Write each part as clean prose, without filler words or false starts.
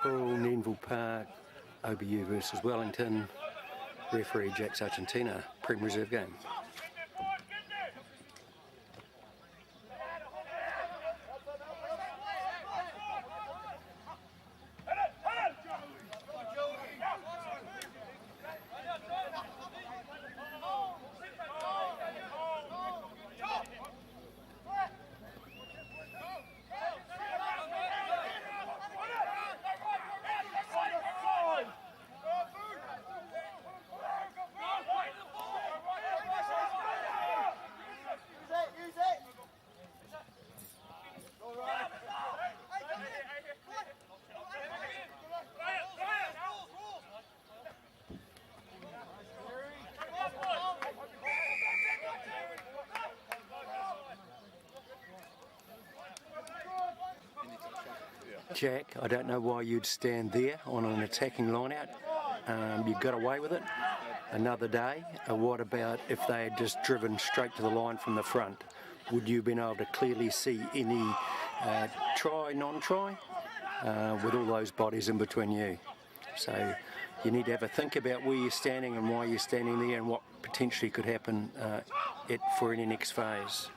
Liverpool, Nenville Park, OBU versus Wellington. Referee Jack Sargentina, Prem Reserve game. Jack, I don't know why you'd stand there on an attacking line-out. You got away with it another day. What about if they had just driven straight to the line from the front? Would you have been able to clearly see any try, non-try, with all those bodies in between you? So you need to have a think about where you're standing and why you're standing there and what potentially could happen for any next phase.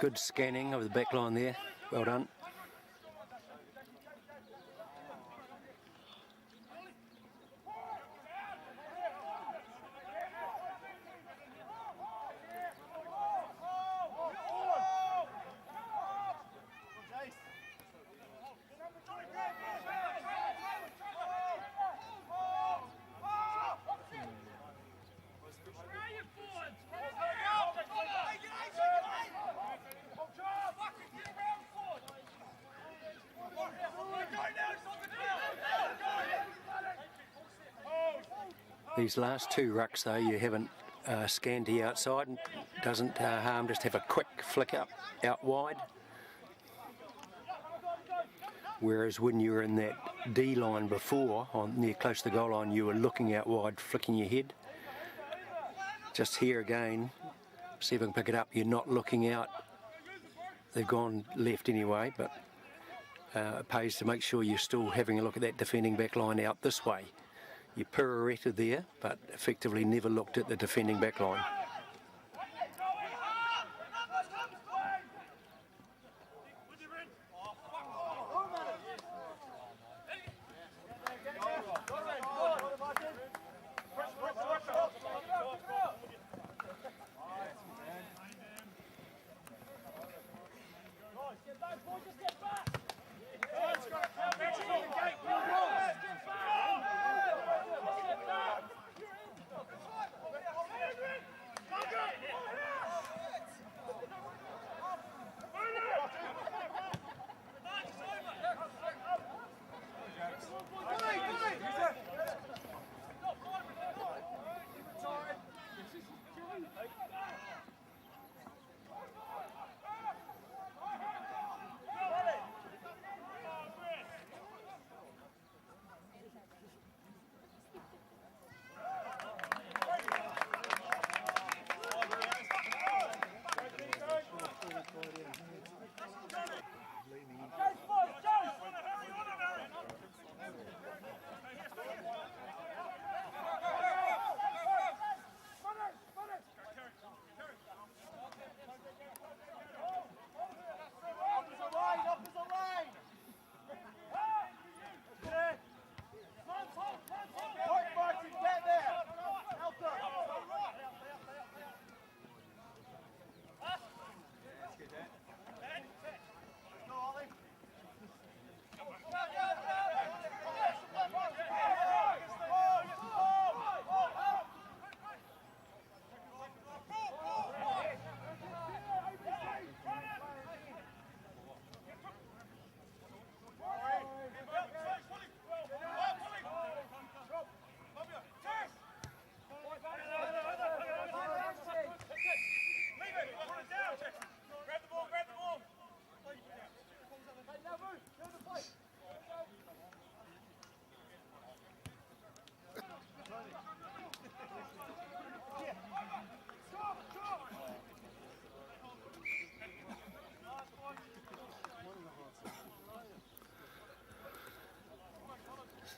Good scanning of the back line there. Well done. These last two rucks though, you haven't scanned the outside, and doesn't harm just have a quick flick up out wide. Whereas when you were in that D line before, on near close to the goal line, you were looking out wide, flicking your head. Just here again, See if I can pick it up. You're not looking out. They've gone left anyway, but it pays to make sure you're still having a look at that defending back line out this way. You pirouetted there, but effectively never looked at the defending back line.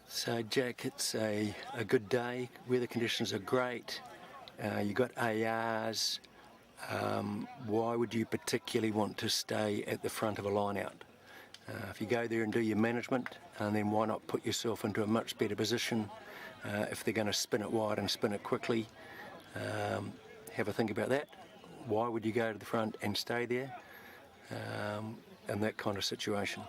So Jack, it's a good day, weather conditions are great, you got ARs, why would you particularly want to stay at the front of a line out? If you go there and do your management, then why not put yourself into a much better position if they're going to spin it wide and spin it quickly. Have a think about that. Why would you go to the front and stay there in that kind of situation?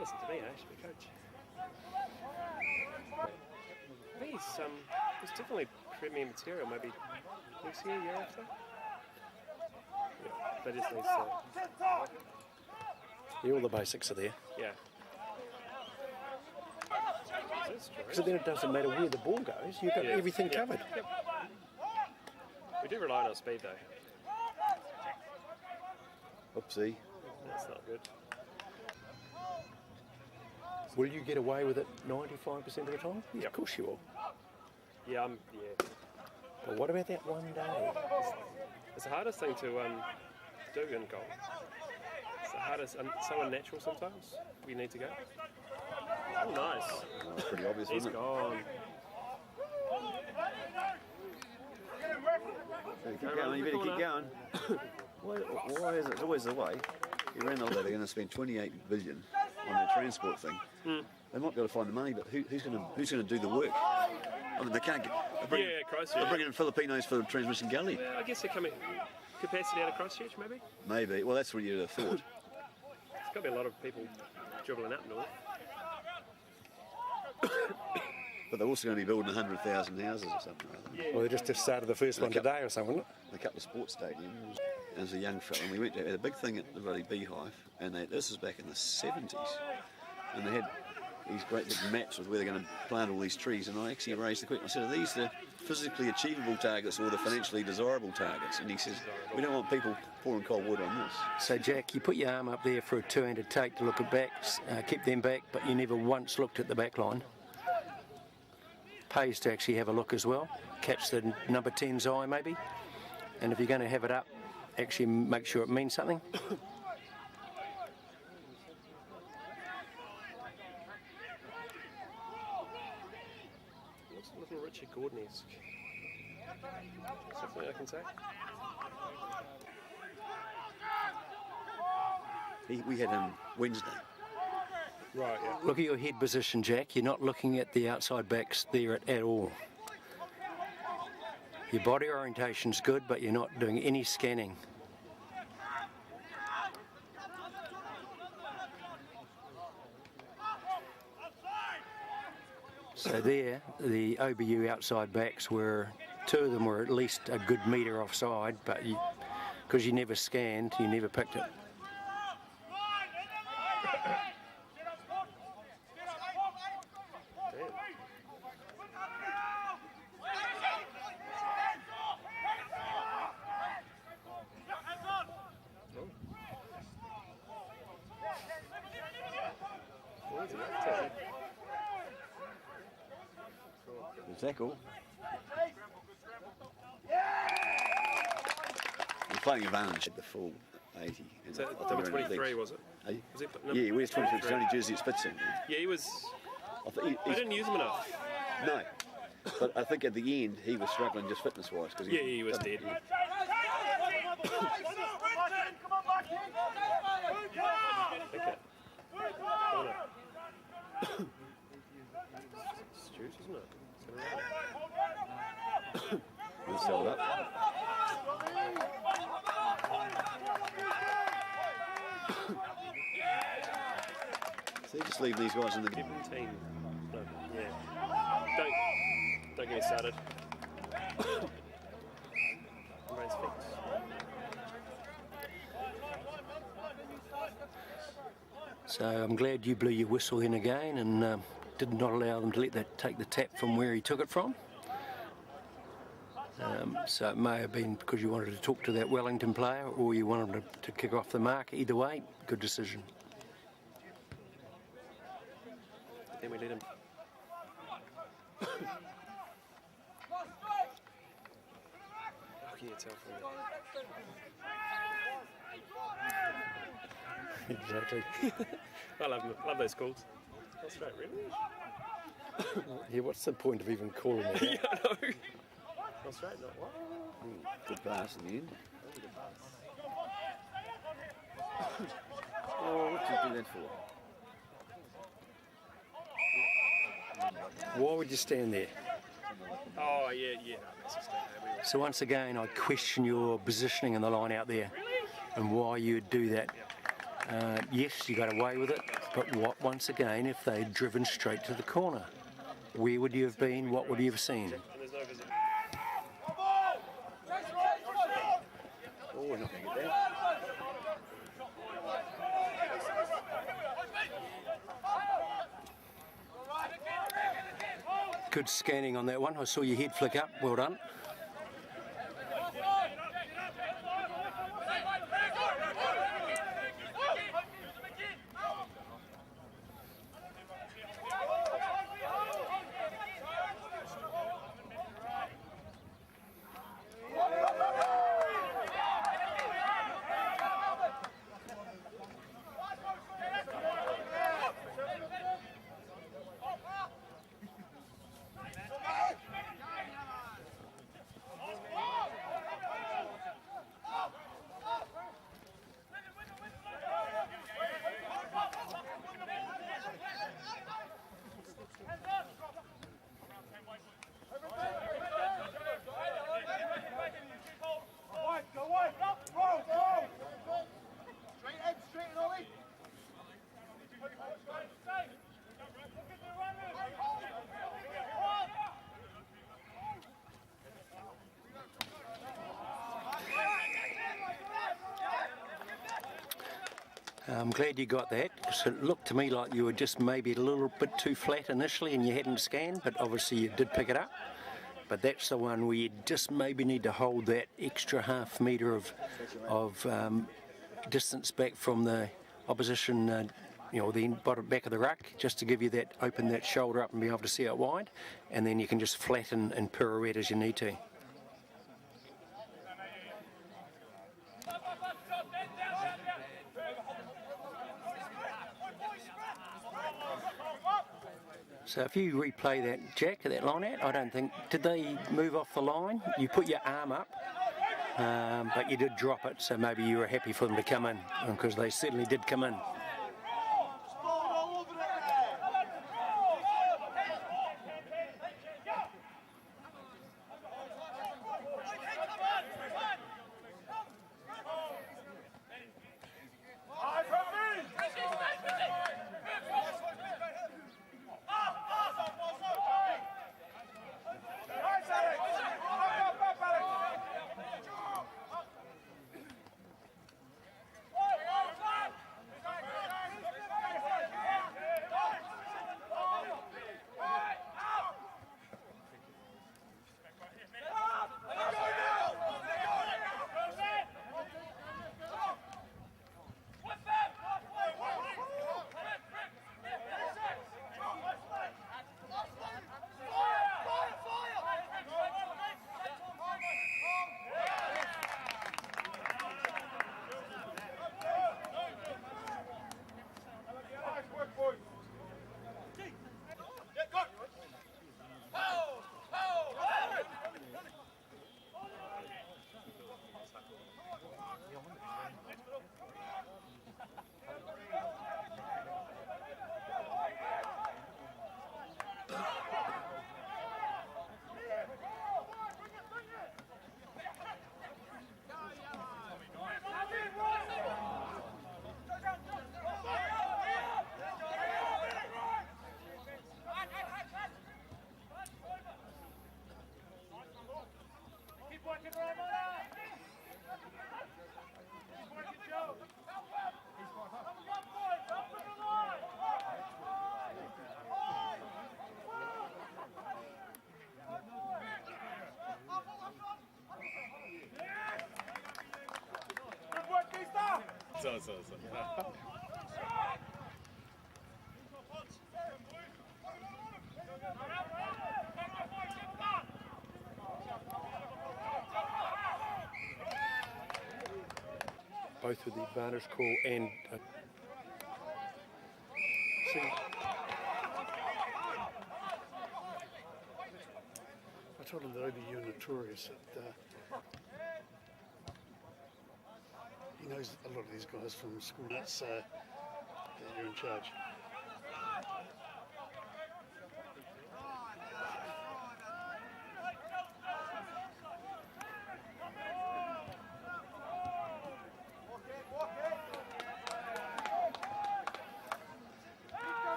Listen to me, I should be coach. I think he's definitely premium material, maybe next year, year after. Yeah, but just needs Yeah, all the basics are there. yeah. So then it doesn't matter where the ball goes, you've got everything covered. Yep. We do rely on our speed though. Oopsie. That's not good. Will you get away with it 95% of the time? Yeah, of course you will. Yeah, But what about that one day? it's the hardest thing to do in goal. It's the hardest, and so unnatural sometimes. We need to go. Oh, nice. That's pretty obvious, He's isn't it? gone. Keep going, you better keep going. Why is it always the way? You ran all that, they're going to spend 28 billion on their transport thing. They might be able to find the money, but who's going to do the work? I mean, they can't get. They're bringing in Filipinos for the transmission galley. Well, I guess they're coming capacity out of Christchurch, maybe. Maybe. Well, that's what you'd have thought. There's got to be a lot of people dribbling up north. But they're also going to be building 100,000 houses or something. Well, they just started the first one today or something, wasn't it? A couple of sports stadiums. As a young fella, and we went to a big thing at the bloody Beehive, and this is back in the 70s, and they had these great big maps of where they're going to plant all these trees, and I actually raised the question, I said, are these the physically achievable targets or the financially desirable targets? And he says, we don't want people pouring cold wood on this. So Jack, you put your arm up there for a two-handed take to look at backs, keep them back, but you never once looked at the back line. pays to actually have a look as well. Catch the number 10's eye maybe. And if you're going to have it up, actually make sure it means something. Looks a little Richard Gordon-esque. Something I can say. We had him Wednesday. Right, yeah. Look at your head position, Jack. You're not looking at the outside backs there at all. Your body orientation's good, but you're not doing any scanning. So there, the OBU outside backs were, 2 of them were at least a good metre offside, but because you never scanned, you never picked it. The tackle. We're playing advantage at the full 80. Is that number 23, was it? Hey? Was it Yeah, he wears 23. It's the only jersey that fits him. Yeah, he was... I I didn't use him enough. No. But I think at the end he was struggling just fitness-wise. Yeah, he was dead. Stewart, isn't it? We'll sell it up. So you just leave these guys in the game. 17. No, yeah. Don't get me started. Brain's fixed. So I'm glad you blew your whistle in again and did not allow them to take the tap from where he took it from. So it may have been because you wanted to talk to that Wellington player or you wanted him to kick off the mark. Either way, good decision. Then we let him. How can you tell from that? Exactly. I love those calls. That's right, really? Yeah, what's the point of even calling it? Yeah, I know. That's right, not what? Good pass in the end. Oh, what did you do that for? Why would you stand there? Oh, yeah. No, that's just So once again, I question your positioning in the line out there and why you'd do that. Yes, you got away with it, but what, once again, if they'd driven straight to the corner? Where would you have been? What would you have seen? There's no visit. Oh, we're not going to get that. Good scanning on that one. I saw your head flick up. Well done. I'm glad you got that, because it looked to me like you were just maybe a little bit too flat initially and you hadn't scanned, but obviously you did pick it up. But that's the one where you just maybe need to hold that extra half metre of distance back from the opposition the bottom back of the ruck, just to give you that, open that shoulder up and be able to see it wide, and then you can just flatten and pirouette as you need to. So if you replay that, Jack, that line out, I don't think, did they move off the line? You put your arm up, but you did drop it, so maybe you were happy for them to come in, because they certainly did come in.そう。Both with the advantage call and see. I told him that OBU are notorious at he knows a lot of these guys from school. That's you're in charge.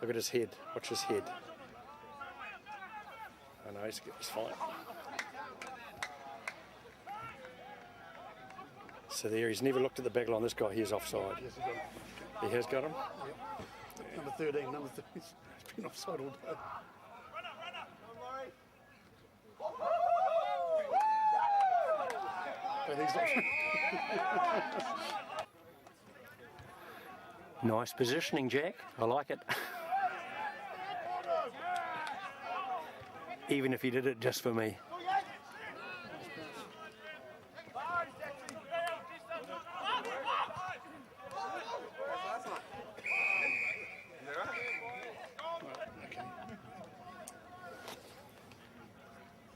Look at his head. Watch his head. I know he's fine. So there, he's never looked at the back line. This guy here's offside. Yes, he got him. He has got him? Yep. Number 13, number 13. He's been offside all day. But he's not. Nice positioning, Jack. I like it. Even if he did it just for me.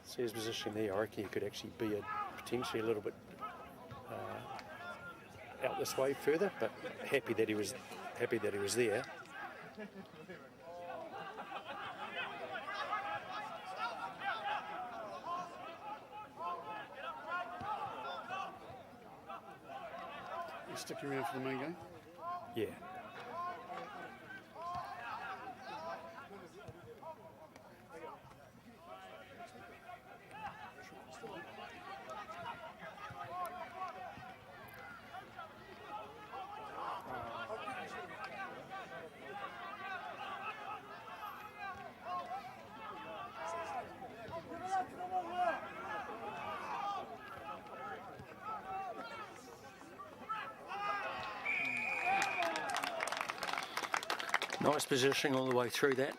See his position there. I reckon he could actually be potentially a little bit out this way further, but happy that he was there. You sticking around for the main game? Yeah. Nice positioning all the way through that.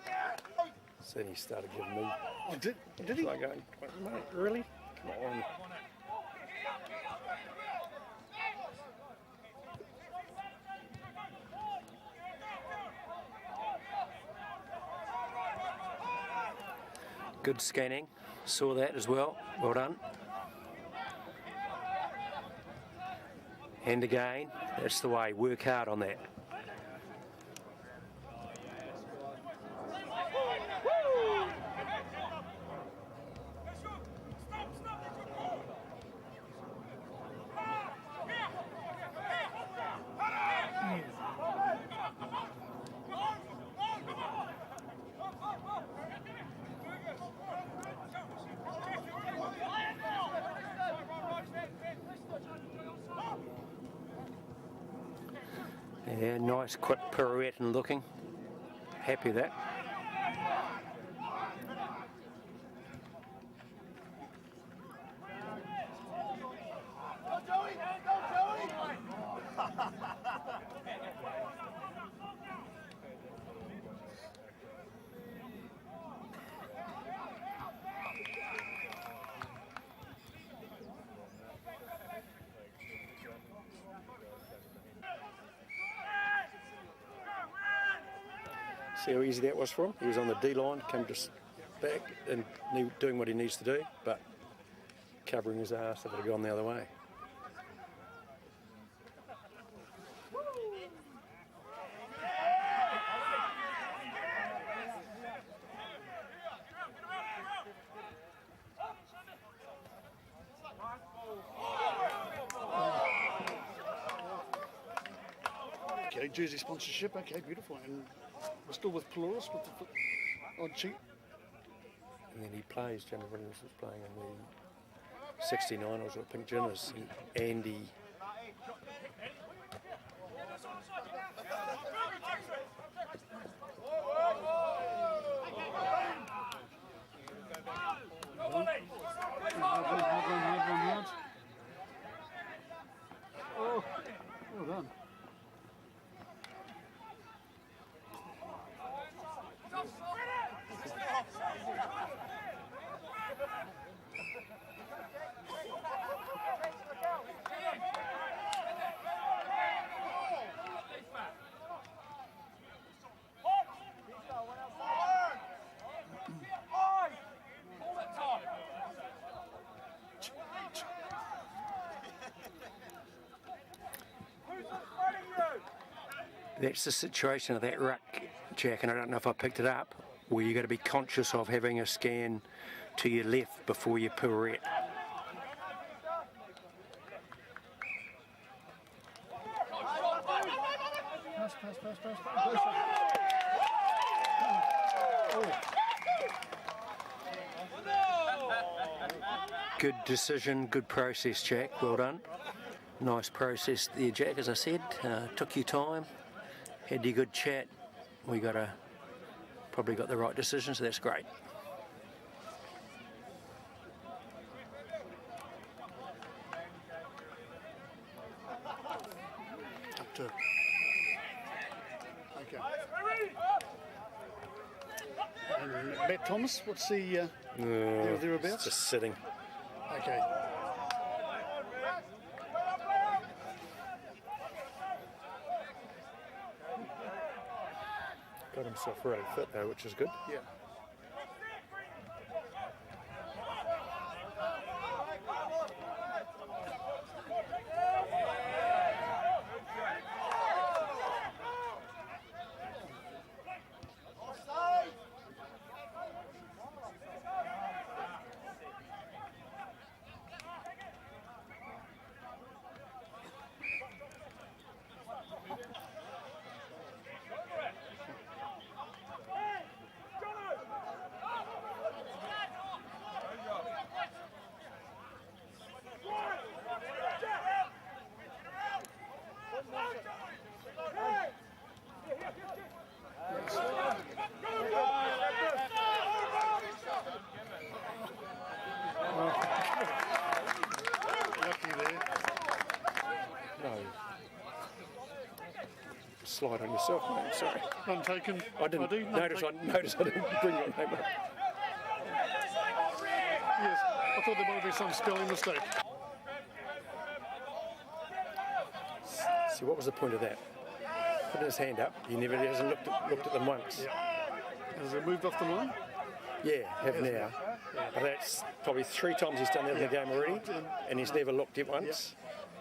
So then he started giving me. Oh, did he? Like going, mate, really? Come on. Good scanning. Saw that as well. Well done. And again, that's the way. Work hard on that. Yeah, nice quick pirouette and looking. Happy with that. See how easy that was for him? He was on the D line, came just back and doing what he needs to do, but covering his ass if it had gone the other way. Okay, jersey sponsorship. Okay, beautiful. And we're still with Polaris with the odd cheat. And then he plays, Jamie Williams was playing in the 69ers or Pink Ginners. Andy. Hard. Oh, well done. That's the situation of that ruck, Jack, and I don't know if I picked it up, where you've got to be conscious of having a scan to your left before you pirouette. Pass. Good decision, good process, Jack. Well done. Nice process there, Jack, as I said. Took your time, had your good chat. We probably got the right decision, so that's great. Up to. Okay. And Matt Thomas, what's the thereabouts? Just sitting. Okay. Got himself really fit though, which is good. Yeah. slide on yourself, mate. Sorry. None taken. I didn't notice I didn't bring your name up. Yes, I thought there might have been some spelling mistake. See, what was the point of that? Putting his hand up, he hasn't looked at them once. Has it moved off the line? Yeah, have now. But that's probably 3 times he's done that in the game already, and he's never looked at once.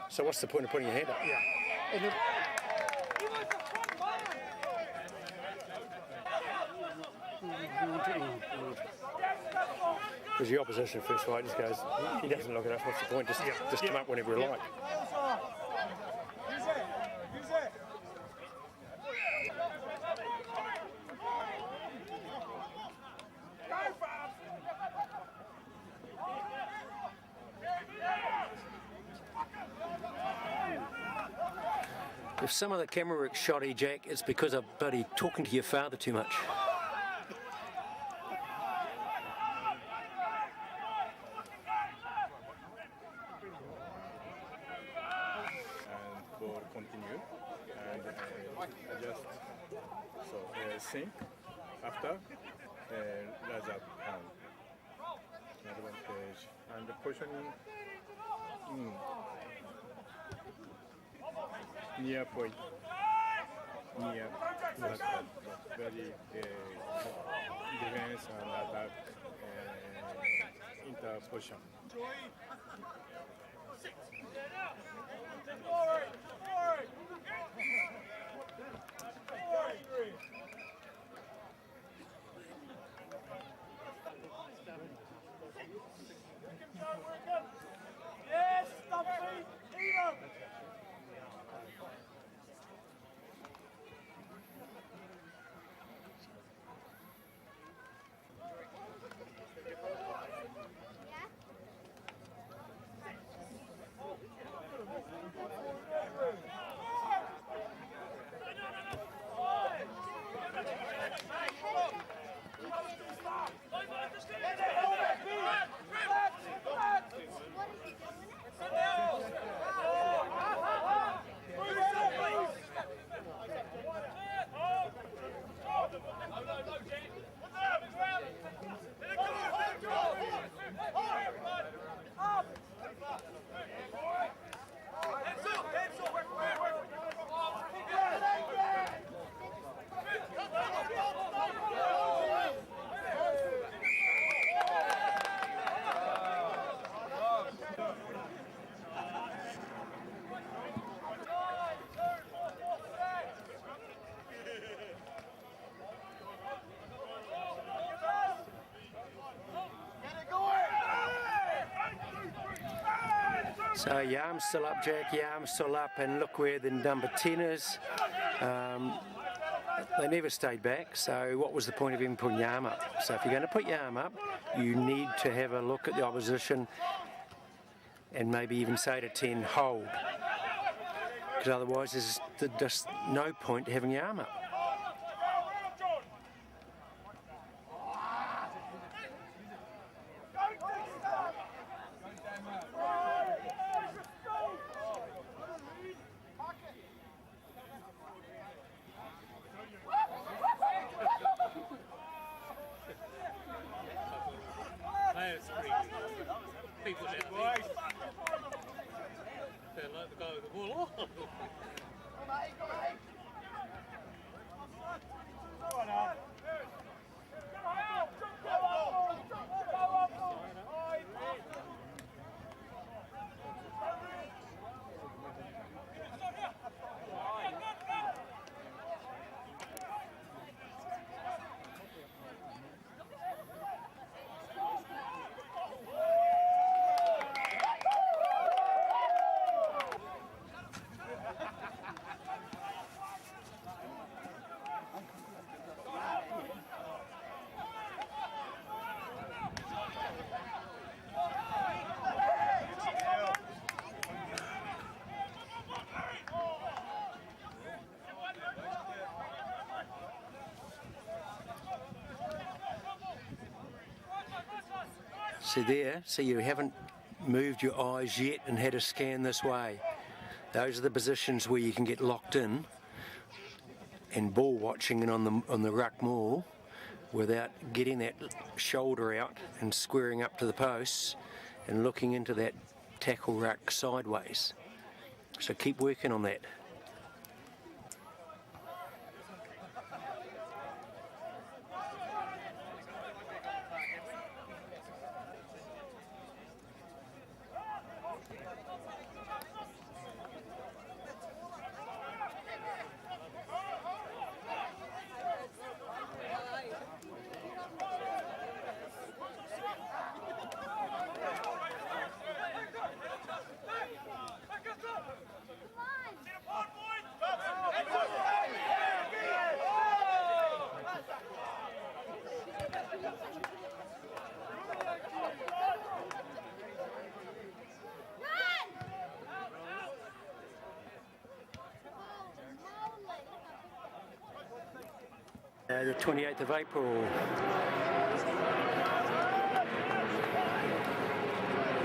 So what's the point of putting your hand up? Yeah. And then, Because the opposition first fight just goes, he doesn't look at us, what's the point? Just come up whenever we like. If some of the camera work's shoddy, Jack, it's because I'm bloody talking to your father too much. And for continue and adjust. So sync after rise up hand. Advantage and the positioning near point. Near that very defense and attack interposition. So your arm's still up, Jack, your arm's still up, and look where the number 10 is. They never stayed back, so what was the point of even putting your arm up? So if you're going to put your arm up, you need to have a look at the opposition and maybe even say to 10, hold. Because otherwise there's just no point to having your arm up. People now they like to go the ball off. See there, so you haven't moved your eyes yet and had a scan this way. Those are the positions where you can get locked in. and ball watching and on the ruck more without getting that shoulder out and squaring up to the posts and looking into that tackle ruck sideways. So keep working on that. The 28th of April,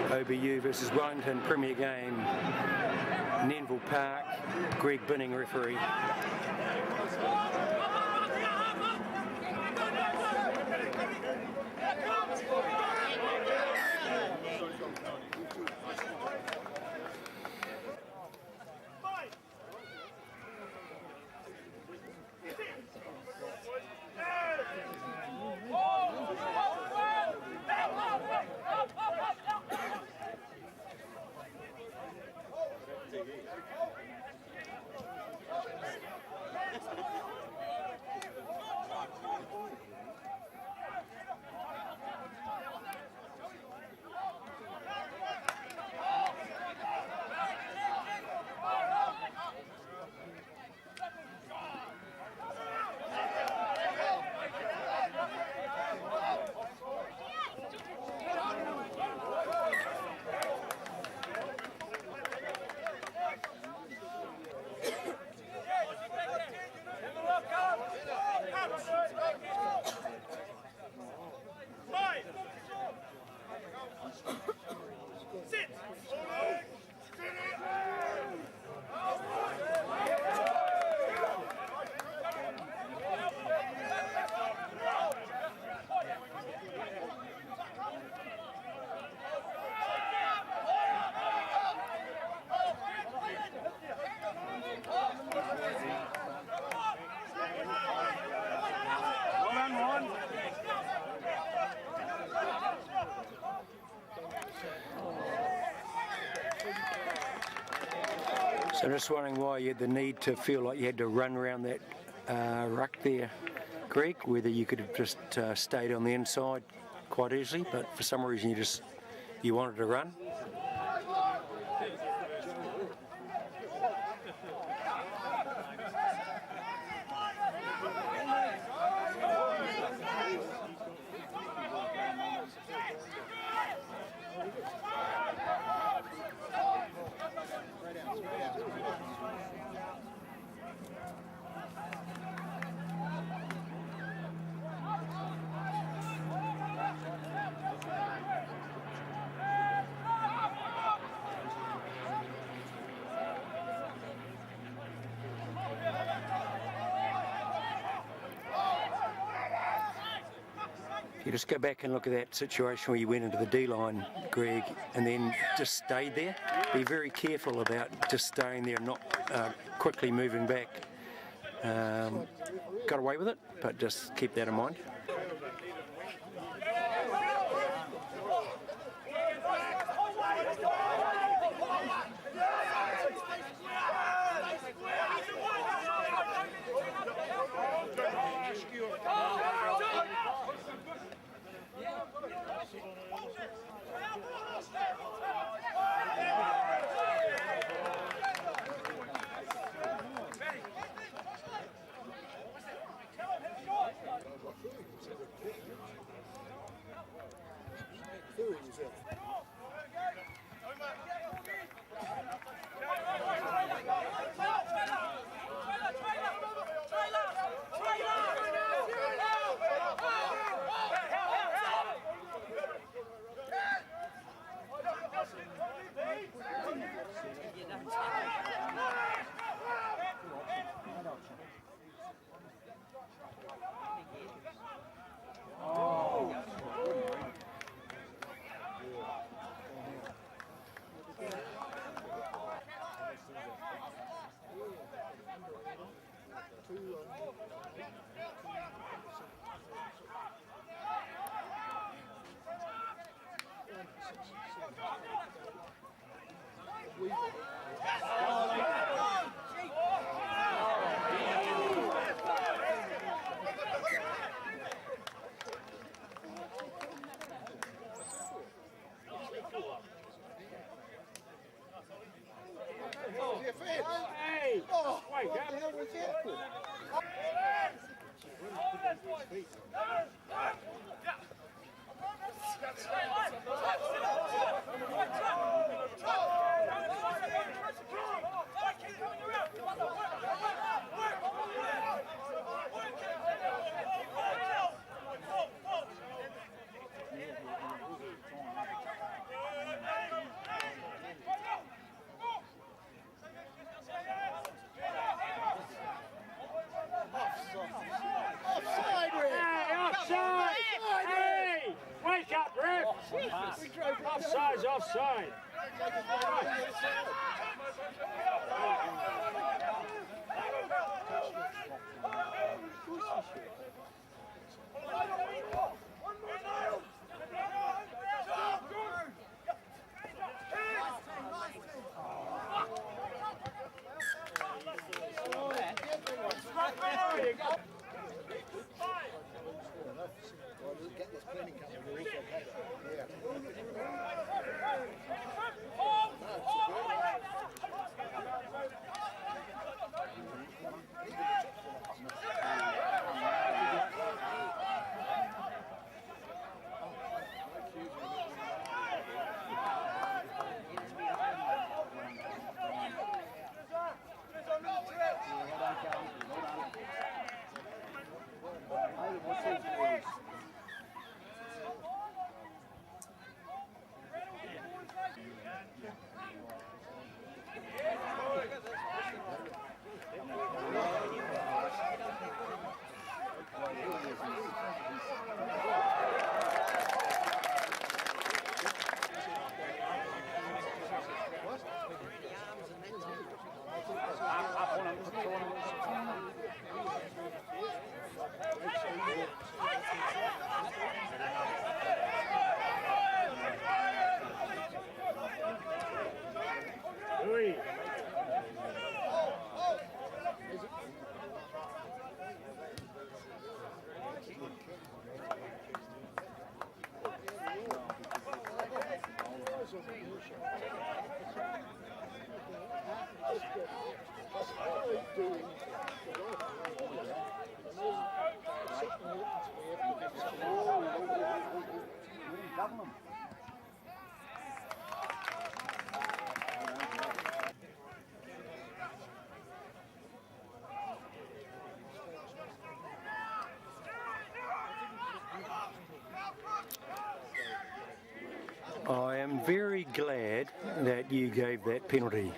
OBU versus Wellington Premier game, Nenville Park, Greg Binning referee. So I'm just wondering why you had the need to feel like you had to run around that ruck there, Greg, whether you could have just stayed on the inside quite easily, but for some reason you wanted to run. You just go back and look at that situation where you went into the D-line, Greg, and then just stayed there. Be very careful about just staying there and not quickly moving back. Got away with it, but just keep that in mind. Offside's offside. Get this training camp. Yeah. I am very glad that you gave that penalty.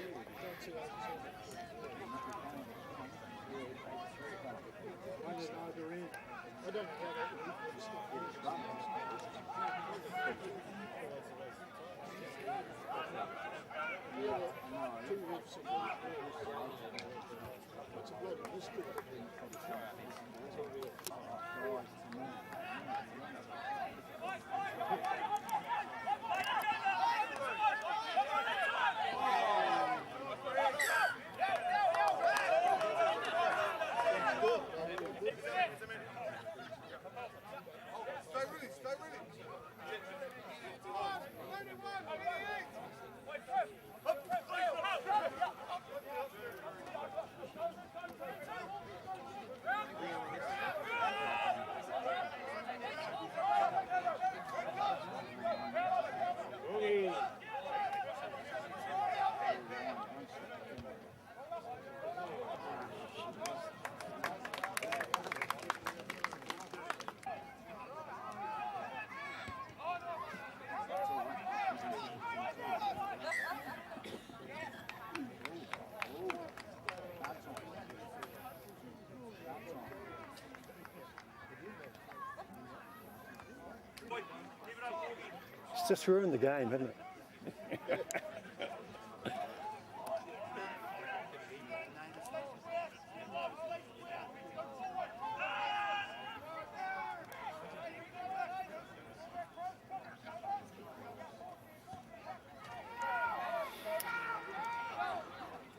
It's just ruined the game, hasn't it?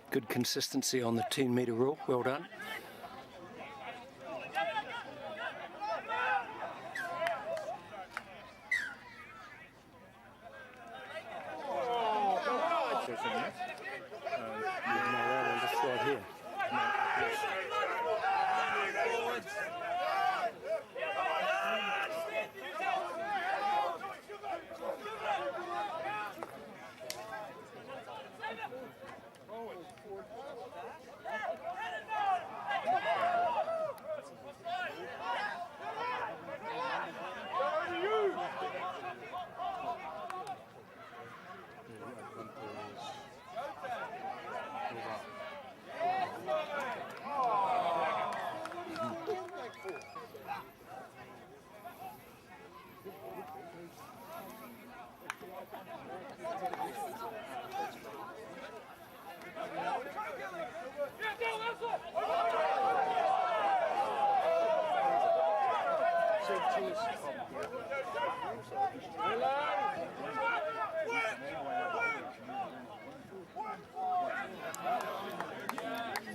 Good consistency on the 10-metre rule. Well done.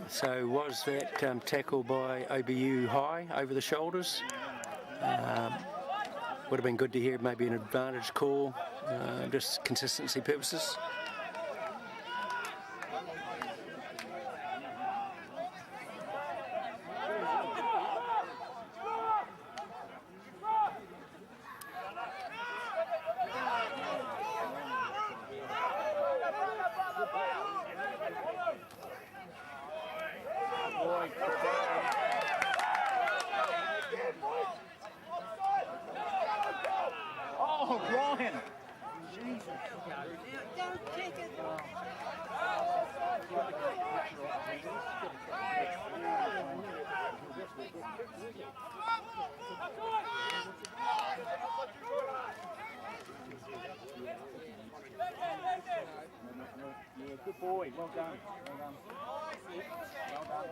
So was that tackle by OBU high over the shoulders? Would have been good to hear maybe an advantage call, just consistency purposes. Oh, Brian! Don't kick it. Yeah, good boy. Well done. Well done. Well done.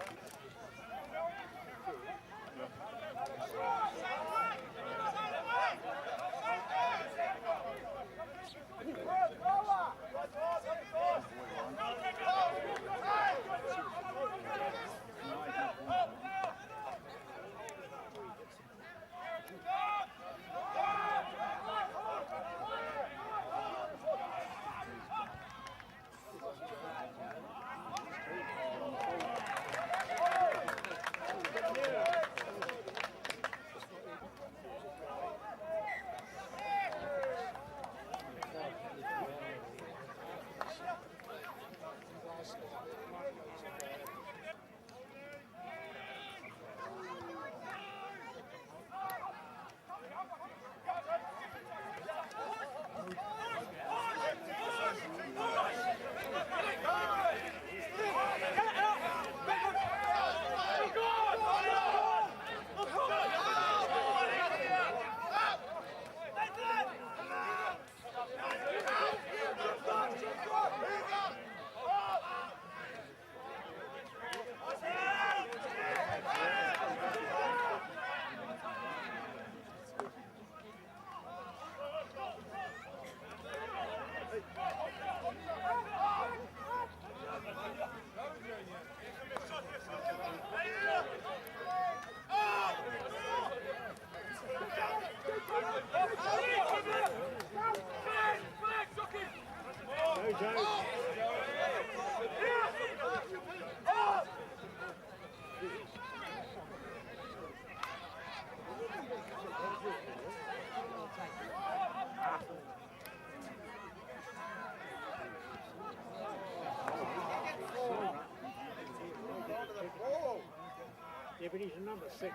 Yeah, but he's a number 6.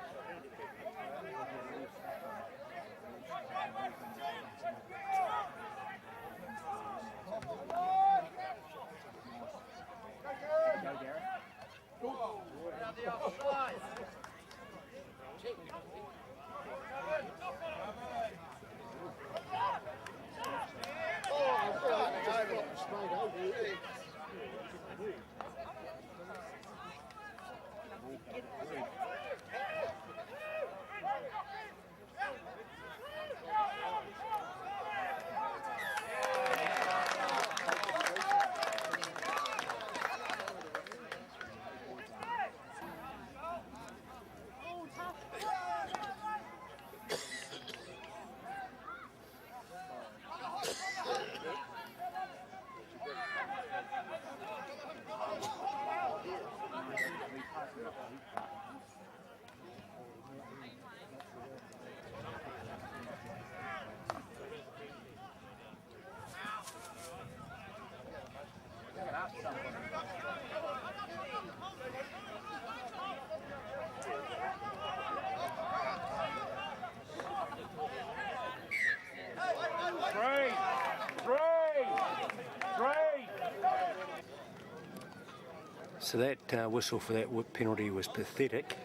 So that whistle for that penalty was pathetic.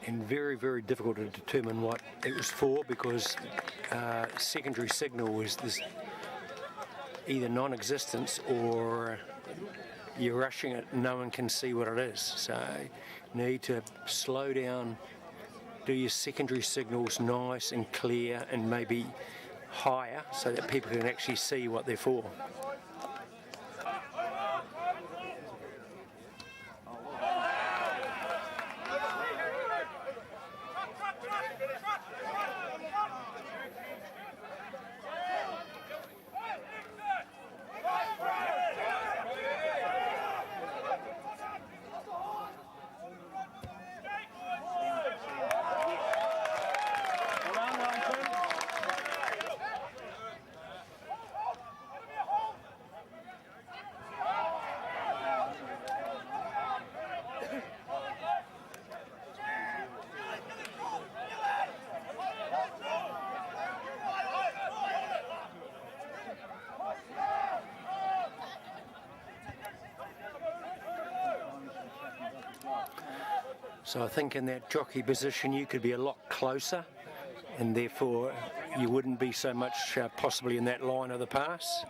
and very, very difficult to determine what it was for, because secondary signal is this either non-existence or you're rushing it, no one can see what it is. So you need to slow down, do your secondary signals nice and clear and maybe higher so that people can actually see what they're for. So I think in that jockey position you could be a lot closer, and therefore you wouldn't be so much possibly in that line of the pass.